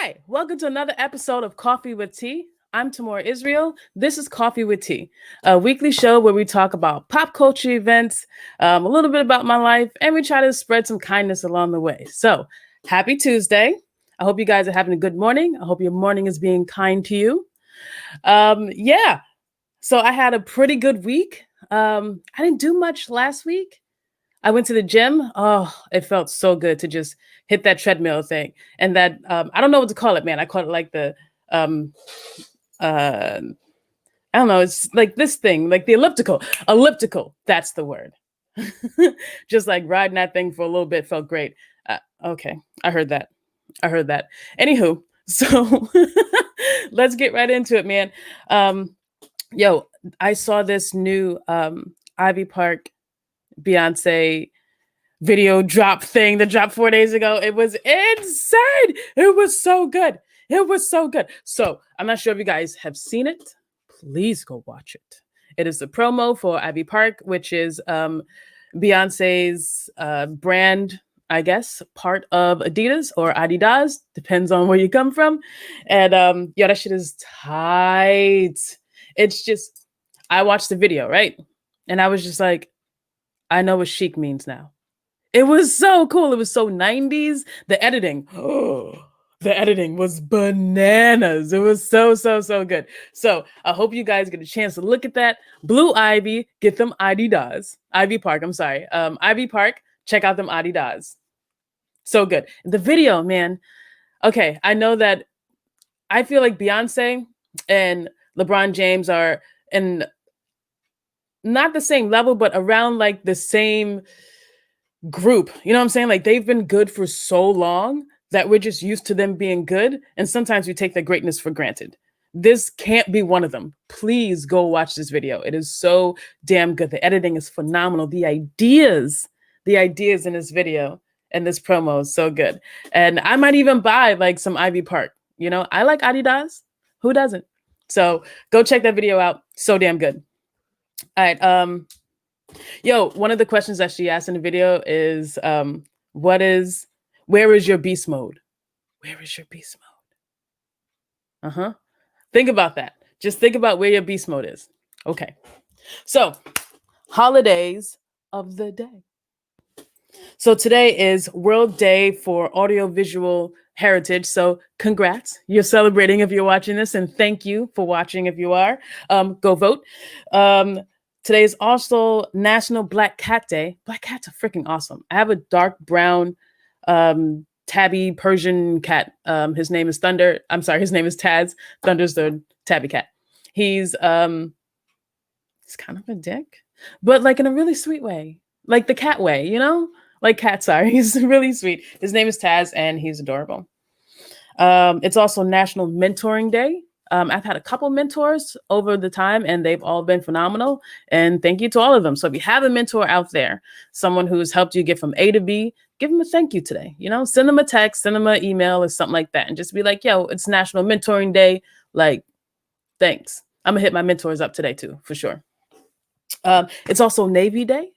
Hi, welcome to another episode of Coffee with Tea. I'm Tamora Israel. This is Coffee with Tea, a weekly show where we talk about pop culture events, a little bit about my life, and we try to spread some kindness along the way. So, happy Tuesday. I hope you guys are having a good morning. I hope your morning is being kind to you. Yeah, so I had a pretty good week. I didn't do much last week. I went to the gym. Oh, it felt so good to just hit that treadmill thing. And that I don't know what to call it, man. I call it like the um uh I don't know, it's like this thing, like the elliptical. Elliptical, that's the word. Just like riding that thing for a little bit felt great. Okay, I heard that. I heard that. Anywho, so let's get right into it, man. Um, yo, I saw this new Ivy Park Beyonce video drop thing that dropped 4 days ago. It was insane. It was so good. It was so good. So I'm not sure if you guys have seen it. Please go watch it. It is the promo for Ivy Park, which is Beyonce's brand, I guess, part of Adidas or Adidas, depends on where you come from. And yeah, that shit is tight. It's just, I watched the video, right? And I was just like, I know what chic means now. It was so cool. It was so 90s. The editing, the editing was bananas. It was so good. So I hope you guys get a chance to look at that. Blue Ivy, get them Adidas. Ivy Park, I'm sorry. Ivy Park, check out them Adidas. So good. The video, man. Okay, I know that I feel like Beyonce and LeBron James are in not the same level, but around like the same group. You know what I'm saying? Like they've been good for so long that we're just used to them being good. And sometimes we take their greatness for granted. This can't be one of them. Please go watch this video. It is so damn good. The editing is phenomenal. The ideas in this video and this promo is so good. And I might even buy like some Ivy Park. You know, I like Adidas. Who doesn't? So go check that video out. So damn good. All right. Yo, one of the questions that she asked in the video is, where is your beast mode? Where is your beast mode? Think about that. Just think about where your beast mode is. Okay. So, holidays of the day. So today is World Day for Audiovisual Heritage. So congrats. You're celebrating if you're watching this, and thank you for watching if you are. Go vote. Today is also National Black Cat Day. Black cats are freaking awesome. I have a dark brown tabby Persian cat. His name is Thunder. I'm sorry, his name is Taz. Thunder's the tabby cat. He's kind of a dick, but like in a really sweet way. Like the cat way, you know? Like cats are. He's really sweet. His name is Taz and he's adorable. It's also National Mentoring Day. I've had a couple mentors over the time and they've all been phenomenal. And thank you to all of them. So if you have a mentor out there, someone who's helped you get from A to B, give them a thank you today. You know, send them a text, send them an email or something like that. And just be like, yo, it's National Mentoring Day. Like, thanks. I'm gonna hit my mentors up today too, for sure. It's also Navy Day,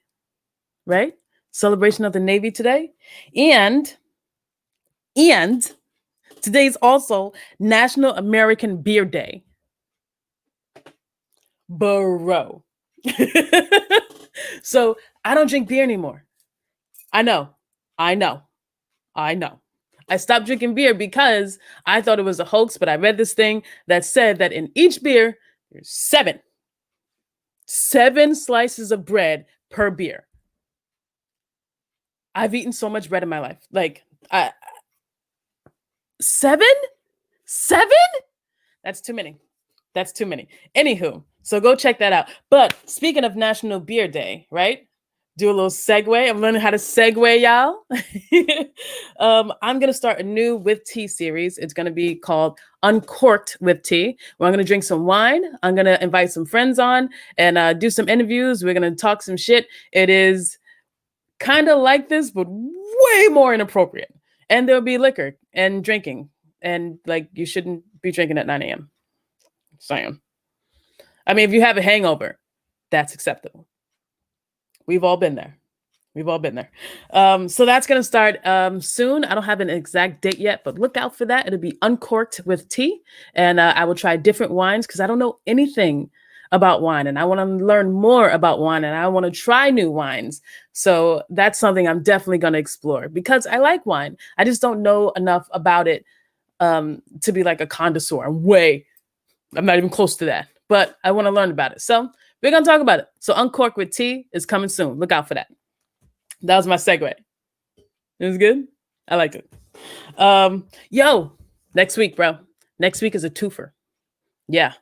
right? Celebration of the Navy today. And today's also National American Beer Day. Bro. So I don't drink beer anymore. I know. I stopped drinking beer because I thought it was a hoax, but I read this thing that said that in each beer, there's seven slices of bread per beer. I've eaten so much bread in my life. Like, seven? That's too many. Anywho, so go check that out. But speaking of National Beer Day, right? Do a little segue. I'm learning how to segue, y'all. I'm going to start a new With Tea series. It's going to be called Uncorked with Tea, where I'm going to drink some wine. I'm going to invite some friends on and do some interviews. We're going to talk some shit. It is kind of like this, but way more inappropriate. And there'll be liquor and drinking. And like, you shouldn't be drinking at 9 a.m. Saying. I mean, if you have a hangover, that's acceptable. We've all been there. We've all been there. So that's going to start soon. I don't have an exact date yet, but look out for that. It'll be uncorked with tea. And I will try different wines because I don't know anything about wine. And I want to learn more about wine and I want to try new wines. So that's something I'm definitely going to explore because I like wine. I just don't know enough about it to be like a connoisseur. I'm not even close to that, but I want to learn about it. So we're going to talk about it. So Uncork with Tea is coming soon. Look out for that. That was my segue. It was good. I liked it. Next week, bro. Next week is a twofer. Yeah.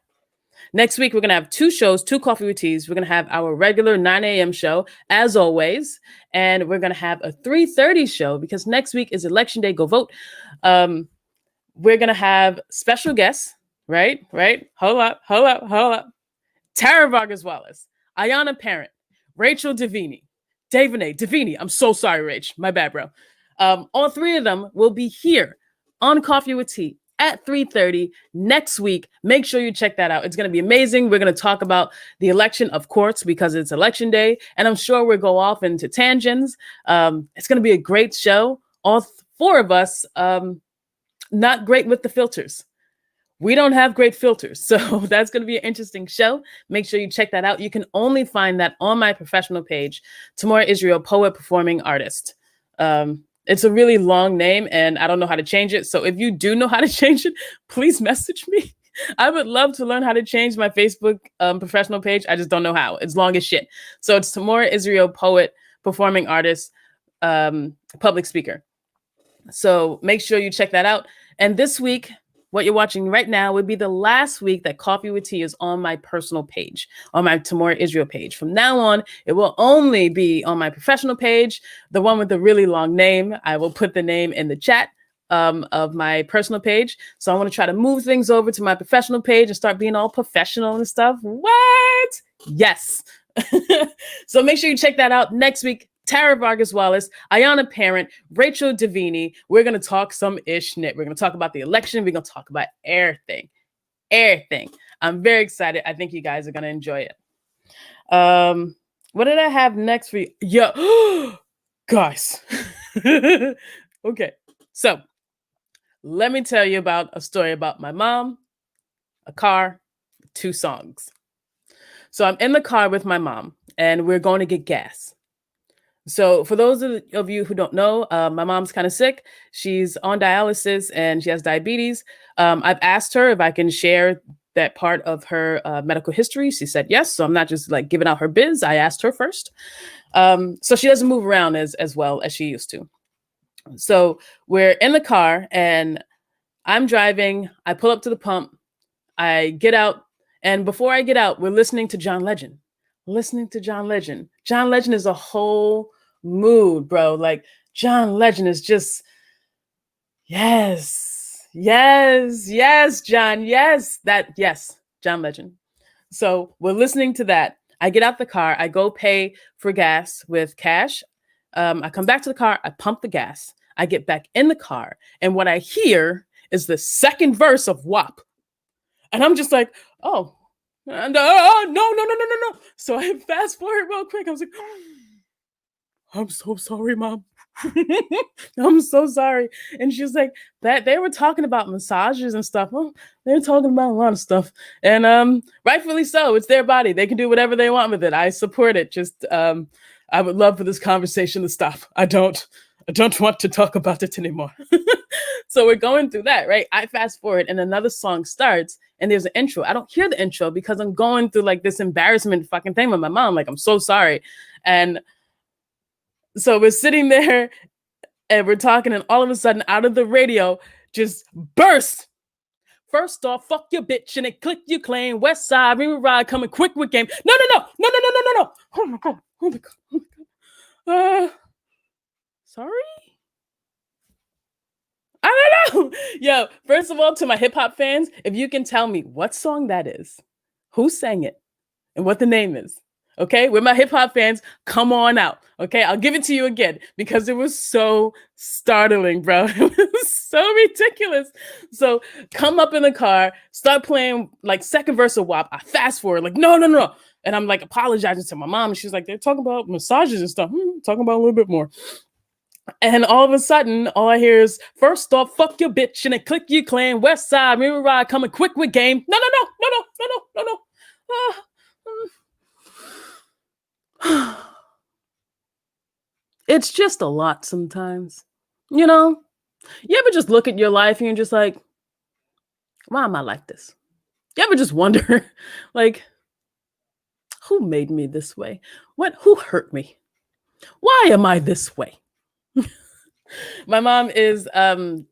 Next week, we're going to have 2 shows, 2 Coffee with Teas. We're going to have our regular 9 a.m. show, as always. And we're going to have a 3:30 show because next week is Election Day. Go vote. We're going to have special guests, right? Hold up. Tara Vargas Wallace, Ayanna Parent, Rachel Davini, Davini. I'm so sorry, Rach. My bad, bro. All 3 of them will be here on Coffee with Tea at 3:30 next week. Make sure you check that out. It's going to be amazing. We're going to talk about the election, of course, because it's election day. And I'm sure we'll go off into tangents. It's going to be a great show. All 4 of us, not great with the filters. We don't have great filters. So that's going to be an interesting show. Make sure you check that out. You can only find that on my professional page, Tamora Israel, poet, performing artist. It's a really long name and I don't know how to change it. So if you do know how to change it, please message me. I would love to learn how to change my Facebook professional page. I just don't know how. It's long as shit. So it's Tamora Israel, poet, performing artist, public speaker. So make sure you check that out. And this week, what you're watching right now would be the last week that Coffee with Tea is on my personal page, on my Tamora Israel page. From now on, it will only be on my professional page, the one with the really long name. I will put the name in the chat of my personal page. So I want to try to move things over to my professional page and start being all professional and stuff. What? Yes. So make sure you check that out next week. Tara Vargas Wallace, Ayanna Parent, Rachel Davini. We're going to talk some ishnit. We're going to talk about the election. We're going to talk about everything. I'm very excited. I think you guys are going to enjoy it. What did I have next for you? Yeah. Guys. Okay. So let me tell you about a story about my mom, a car, 2 songs. So I'm in the car with my mom and we're going to get gas. So for those of you who don't know, my mom's kind of sick. She's on dialysis and she has diabetes. I've asked her if I can share that part of her medical history. She said yes. So I'm not just like giving out her biz. I asked her first. So she doesn't move around as well as she used to. So we're in the car and I'm driving. I pull up to the pump. I get out. And before I get out, we're listening to John Legend. John Legend is a whole mood, bro. Like John Legend is just, yes, John, John Legend. So we're listening to that. I get out the car. I go pay for gas with cash. I come back to the car. I pump the gas. I get back in the car. And what I hear is the second verse of WAP. And I'm just like, oh, no. So I fast forward real quick. I was like, I'm so sorry, Mom. I'm so sorry. And she was like, that they were talking about massages and stuff. Well, they were talking about a lot of stuff. And rightfully so. It's their body. They can do whatever they want with it. I support it. Just I would love for this conversation to stop. I don't want to talk about it anymore. So we're going through that, right? I fast forward and another song starts and there's an intro. I don't hear the intro because I'm going through like this embarrassment fucking thing with my mom. Like, I'm so sorry. And so we're sitting there and we're talking and all of a sudden out of the radio just bursts. First off, fuck your bitch and it click you claim. West Side, Ring Ride coming quick with game. No. Oh my God. Sorry? I don't know. Yo, first of all, to my hip hop fans, if you can tell me what song that is, who sang it, and what the name is. Okay, with my hip hop fans, come on out. Okay, I'll give it to you again because it was so startling, bro. It was so ridiculous. So come up in the car, start playing like second verse of WAP. I fast forward, like, no. And I'm like apologizing to my mom. And she's like, they're talking about massages and stuff. Talking about a little bit more. And all of a sudden, all I hear is, first off, fuck your bitch, and then click your clan, West Side, Mirror Ride, coming quick with game. No, no, no, no, no, no, no, no, no. It's just a lot sometimes. You know? You ever just look at your life and you're just like, why am I like this? You ever just wonder, like, who made me this way? Who hurt me? Why am I this way? My mom is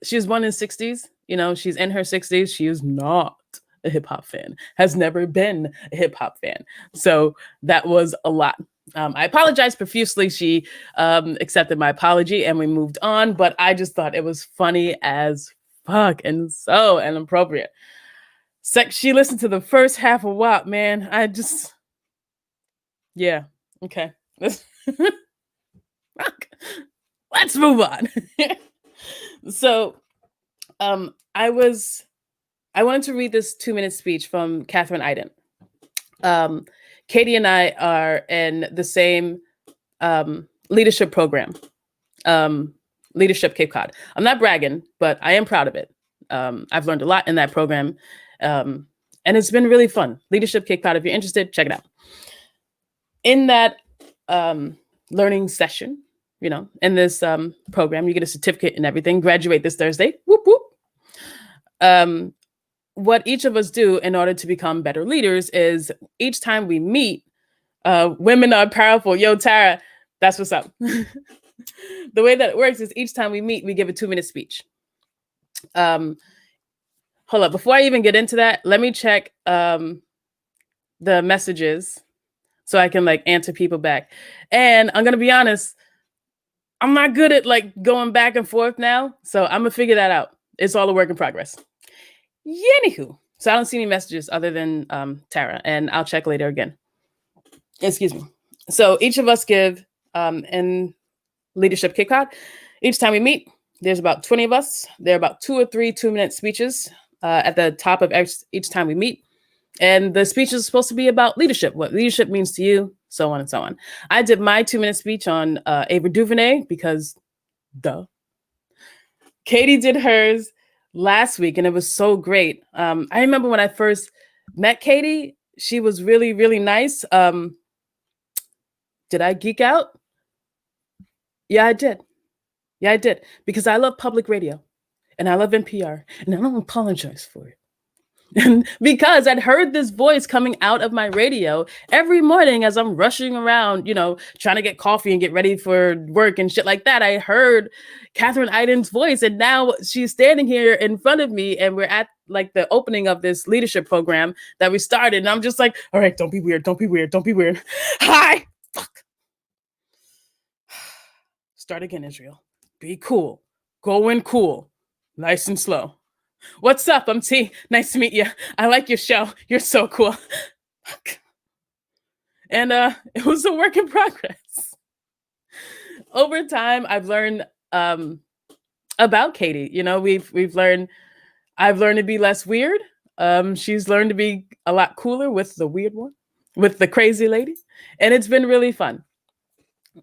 she's born in the 60s. You know, she's in her 60s. She is not a hip hop fan, has never been a hip hop fan. So that was a lot. I apologized profusely. She accepted my apology and we moved on, but I just thought it was funny as fuck and so inappropriate. She listened to the first half of WAP, man. Yeah, okay. Let's move on. So I wanted to read this 2-minute speech from Kathryn Eident. Katie and I are in the same leadership program, Leadership Cape Cod. I'm not bragging, but I am proud of it. I've learned a lot in that program, and it's been really fun. Leadership Cape Cod, if you're interested, check it out. In that learning session, you know, in this program, you get a certificate and everything, graduate this Thursday, whoop, whoop. What each of us do in order to become better leaders is each time we meet, women are powerful. Yo, Tara, that's what's up. The way that it works is each time we meet, we give a 2-minute speech. Hold up. Before I even get into that, let me check the messages so I can like answer people back. And I'm going to be honest, I'm not good at like going back and forth now. So I'm going to figure that out. It's all a work in progress. Anywho, so I don't see any messages other than Tara, and I'll check later again. Excuse me. So each of us give in Leadership Cape Cod. Each time we meet, there's about 20 of us. There are about 2 or 3 2-minute speeches at the top of each time we meet. And the speech is supposed to be about leadership, what leadership means to you, so on and so on. I did my 2-minute speech on Ava DuVernay because, duh. Katie did hers last week, and it was so great. I remember when I first met Katie, she was really, really nice. Did I geek out? Yeah, I did. Yeah, I did. Because I love public radio, and I love NPR, and I don't apologize for it. And because I'd heard this voice coming out of my radio every morning as I'm rushing around, you know, trying to get coffee and get ready for work and shit like that. I heard Kathryn Eident's voice, and now she's standing here in front of me, and we're at like the opening of this leadership program that we started. And I'm just like, all right, don't be weird. Don't be weird. Don't be weird. Hi. Fuck. Start again, Israel. Be cool. Go in cool. Nice and slow. What's up? I'm T. Nice to meet you. I like your show. You're so cool. And it was a work in progress. Over time, I've learned about Katie. You know, I've learned to be less weird. She's learned to be a lot cooler with the weird one, with the crazy lady. And it's been really fun.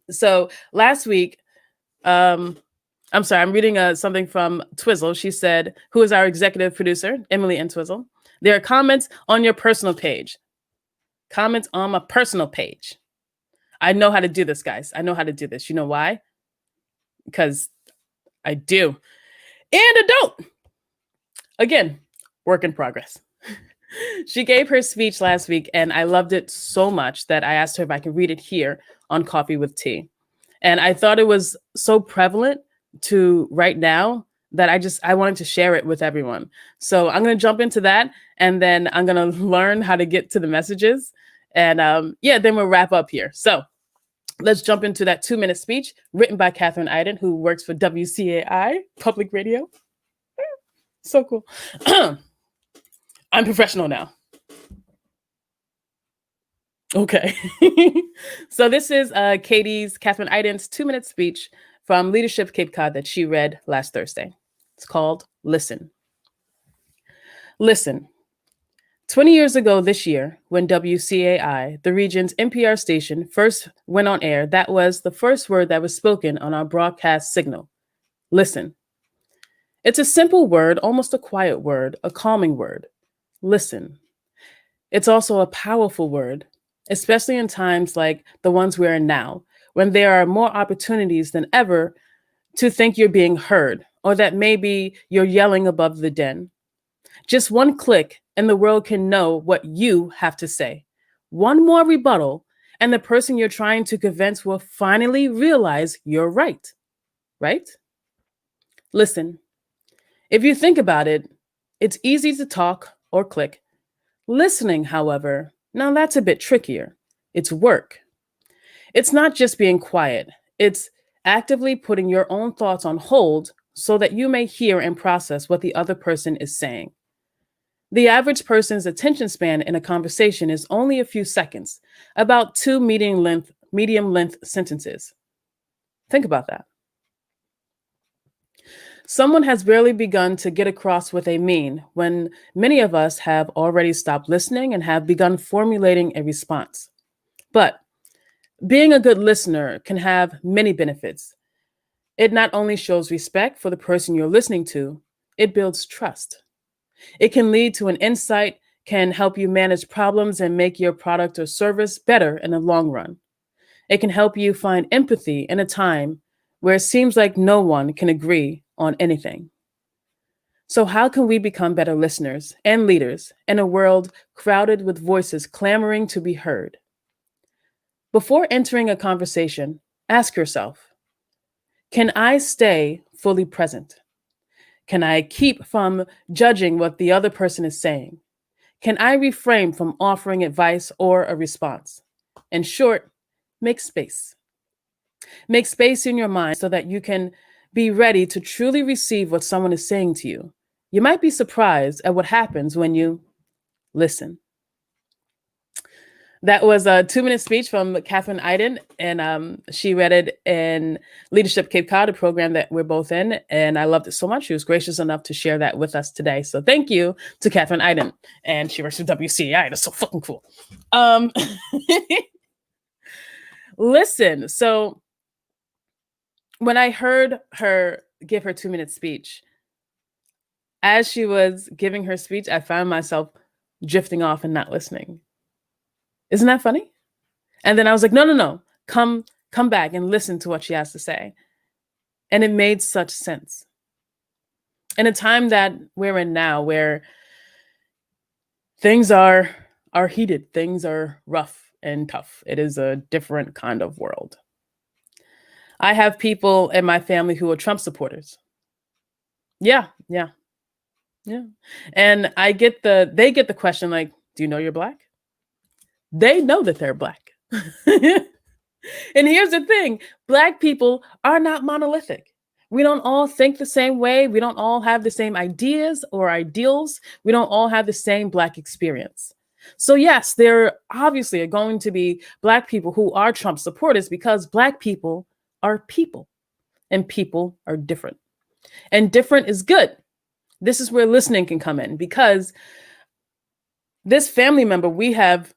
So last week, I'm sorry, I'm reading something from Twizzle. She said, who is our executive producer, Emily and Twizzle. There are comments on your personal page. Comments on my personal page. I know how to do this, guys. I know how to do this. You know why? Because I do. And I don't. Again, work in progress. She gave her speech last week, and I loved it so much that I asked her if I could read it here on Coffee with Tea. And I thought it was so prevalent to right now that I wanted to share it with everyone. So I'm going to jump into that, and then I'm going to learn how to get to the messages. And then we'll wrap up here. So let's jump into that 2-minute speech written by Kathryn Eident, who works for WCAI Public Radio. So cool. I'm professional now. Okay. So this is Kathryn Eident's 2-minute speech from Leadership Cape Cod that she read last Thursday. It's called Listen. Listen. 20 years ago this year, when WCAI, the region's NPR station, first went on air, that was the first word that was spoken on our broadcast signal. Listen. It's a simple word, almost a quiet word, a calming word. Listen. It's also a powerful word, especially in times like the ones we're in now, when there are more opportunities than ever to think you're being heard, or that maybe you're yelling above the din. Just one click, and the world can know what you have to say. One more rebuttal, and the person you're trying to convince will finally realize you're right. Right? Listen, if you think about it, it's easy to talk or click. Listening, however, now that's a bit trickier. It's work. It's not just being quiet, it's actively putting your own thoughts on hold so that you may hear and process what the other person is saying. The average person's attention span in a conversation is only a few seconds, about two medium length sentences. Think about that. Someone has barely begun to get across what they mean when many of us have already stopped listening and have begun formulating a response. But being a good listener can have many benefits. It not only shows respect for the person you're listening to, it builds trust. It can lead to an insight, can help you manage problems and make your product or service better in the long run. It can help you find empathy in a time where it seems like no one can agree on anything. So, how can we become better listeners and leaders in a world crowded with voices clamoring to be heard? Before entering a conversation, ask yourself, can I stay fully present? Can I keep from judging what the other person is saying? Can I refrain from offering advice or a response? In short, make space. Make space in your mind so that you can be ready to truly receive what someone is saying to you. You might be surprised at what happens when you listen. That was a 2-minute speech from Kathryn Eident, and she read it in Leadership Cape Cod, a program that we're both in, and I loved it so much. She was gracious enough to share that with us today. So thank you to Kathryn Eident, and she works for WCI. That's so fucking cool. Listen, so when I heard her give her 2-minute speech, as she was giving her speech, I found myself drifting off and not listening. Isn't that funny? And then I was like, no, come back and listen to what she has to say. And it made such sense. In a time that we're in now, where things are heated, things are rough and tough. It is a different kind of world. I have people in my family who are Trump supporters. Yeah. And they get the question like, do you know you're Black? They know that they're Black. And here's the thing, Black people are not monolithic. We don't all think the same way. We don't all have the same ideas or ideals. We don't all have the same Black experience. So yes, there obviously are going to be Black people who are Trump supporters because Black people are people and people are different. And different is good. This is where listening can come in because this family member we have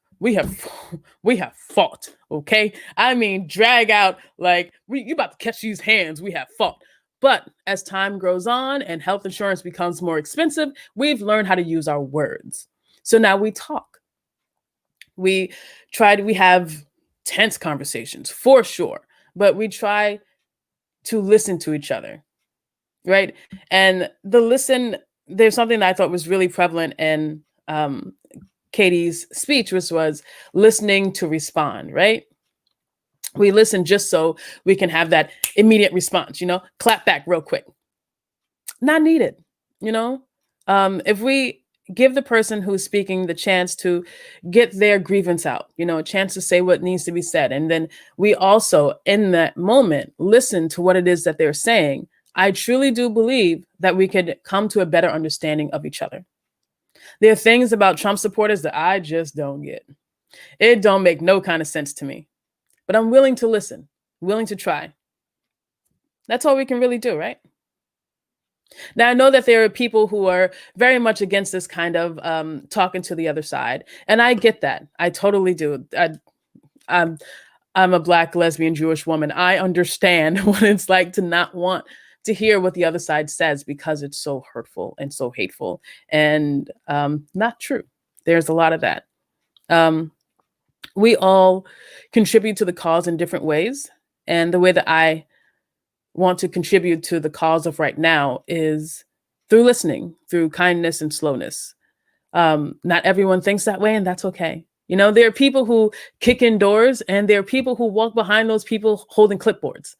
fought, okay? I mean, drag out like you about to catch these hands. We have fought. But as time grows on and health insurance becomes more expensive, we've learned how to use our words. So now we talk. We have tense conversations for sure, but we try to listen to each other, right? And there's something that I thought was really prevalent in Katie's speech, which was listening to respond, right? We listen just so we can have that immediate response, clap back real quick. Not needed, if we give the person who's speaking the chance to get their grievance out, a chance to say what needs to be said. And then we also, in that moment, listen to what it is that they're saying. I truly do believe that we could come to a better understanding of each other. There are things about Trump supporters that I just don't get. It don't make no kind of sense to me. But I'm willing to listen, willing to try. That's all we can really do, right? Now, I know that there are people who are very much against this kind of talking to the other side. And I get that. I totally do. I'm, I'm a Black, lesbian, Jewish woman. I understand what it's like to not want to hear what the other side says because it's so hurtful and so hateful and not true. There's a lot of that. Um, we all contribute to the cause in different ways. And the way that I want to contribute to the cause of right now is through listening, through kindness and slowness. Not everyone thinks that way, and that's okay. You know, there are people who kick in doors, and there are people who walk behind those people holding clipboards.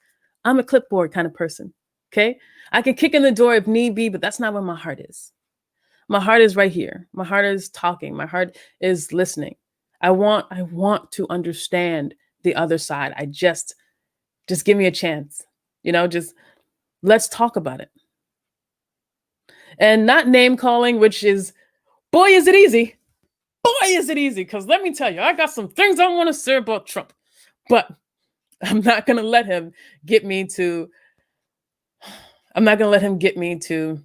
I'm a clipboard kind of person. Okay. I can kick in the door if need be, but that's not where my heart is. My heart is right here. My heart is talking. My heart is listening. I want to understand the other side. Just give me a chance. You know, just let's talk about it. And not name calling, which is, boy, is it easy. Boy, is it easy. Because let me tell you, I got some things I want to say about Trump. But I'm not going to let him get me to, I'm not going to let him get me to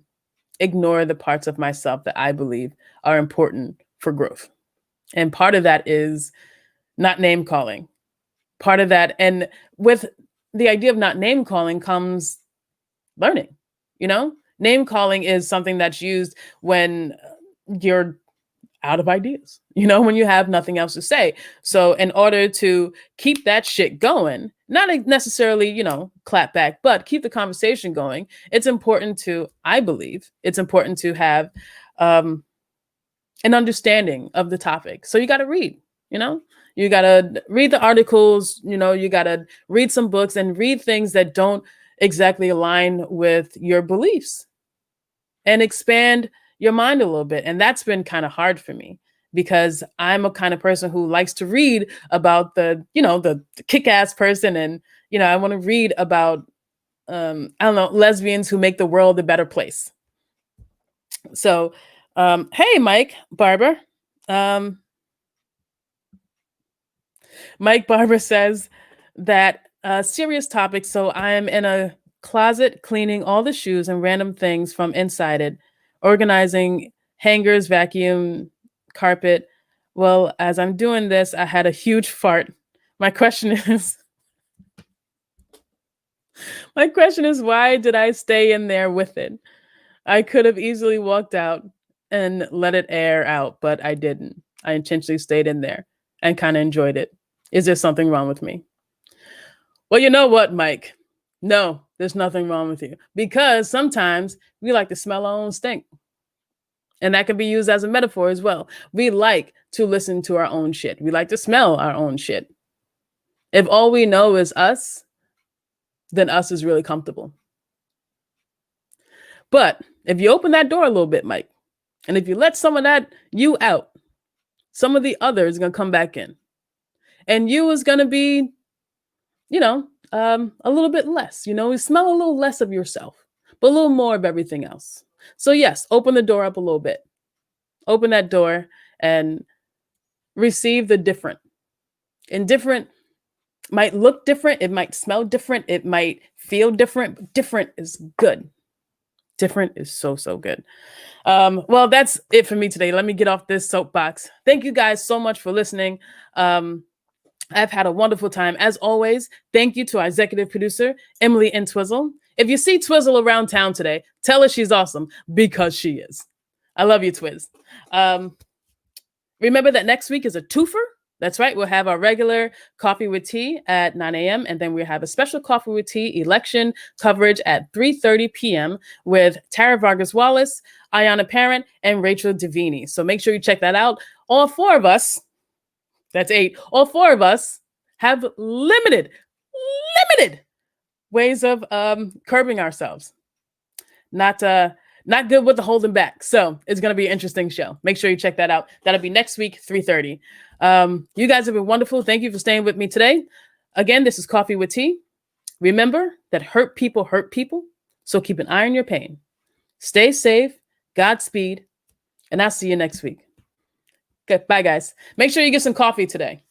ignore the parts of myself that I believe are important for growth. And part of that is not name calling. Part of that, and with the idea of not name calling comes learning. You know, name calling is something that's used when you're out of ideas, you know, when you have nothing else to say. So in order to keep that shit going, not necessarily, you know, clap back, but keep the conversation going, it's important to, I believe, it's important to have an understanding of the topic. So you got to read, you know, you got to read the articles, you know, you got to read some books and read things that don't exactly align with your beliefs and expand your mind a little bit. And that's been kind of hard for me because I'm a kind of person who likes to read about the, you know, the kick-ass person. And, you know, I want to read about, I don't know, lesbians who make the world a better place. So, hey, Mike Barber. Mike Barber says that serious topic. So I am in a closet cleaning all the shoes and random things from inside it, organizing hangers, vacuum, carpet. Well, as I'm doing this, I had a huge fart. My question is, my question is, why did I stay in there with it? I could have easily walked out and let it air out, but I didn't. I intentionally stayed in there and kind of enjoyed it. Is there something wrong with me? Well, you know what, Mike? No, there's nothing wrong with you because sometimes we like to smell our own stink. And that can be used as a metaphor as well. We like to listen to our own shit. We like to smell our own shit. If all we know is us, then us is really comfortable. But if you open that door a little bit, Mike, and if you let some of that you out, some of the other is going to come back in. And you is going to be, you know, a little bit less. You know, you smell a little less of yourself, but a little more of everything else. So yes, open the door up a little bit. Open that door and receive the different. And different might look different. It might smell different. It might feel different. But different is good. Different is so, so good. Well, that's it for me today. Let me get off this soapbox. Thank you guys so much for listening. I've had a wonderful time. As always, thank you to our executive producer, Emily and Twizzle. If you see Twizzle around town today, tell her she's awesome because she is. I love you, Twiz. Remember that next week is a twofer. That's right. We'll have our regular coffee with tea at 9 a.m. And then we'll have a special coffee with tea election coverage at 3:30 p.m. with Tara Vargas Wallace, Ayanna Parent, and Rachel Davini. So make sure you check that out. All four of us, that's 8, all four of us have limited ways of curbing ourselves. Not good with the holding back. So it's going to be an interesting show. Make sure you check that out. That'll be next week, 3:30. You guys have been wonderful. Thank you for staying with me today. Again, this is Coffee with Tea. Remember that hurt people. So keep an eye on your pain. Stay safe. Godspeed. And I'll see you next week. Okay, bye, guys. Make sure you get some coffee today.